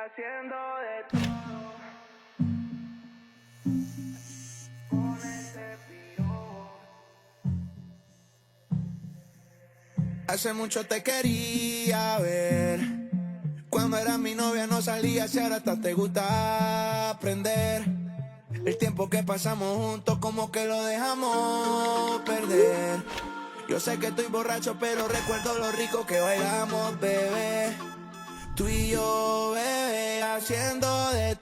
haciendo de todo con ese piro. Hace mucho te quería ver. Cuando eras mi novia no salías y ahora hasta te gusta aprender. El tiempo que pasamos juntos como que lo dejamos perder. Yo sé que estoy borracho pero recuerdo lo rico que bailamos, bebé. Tú y yo, bebé, haciendo de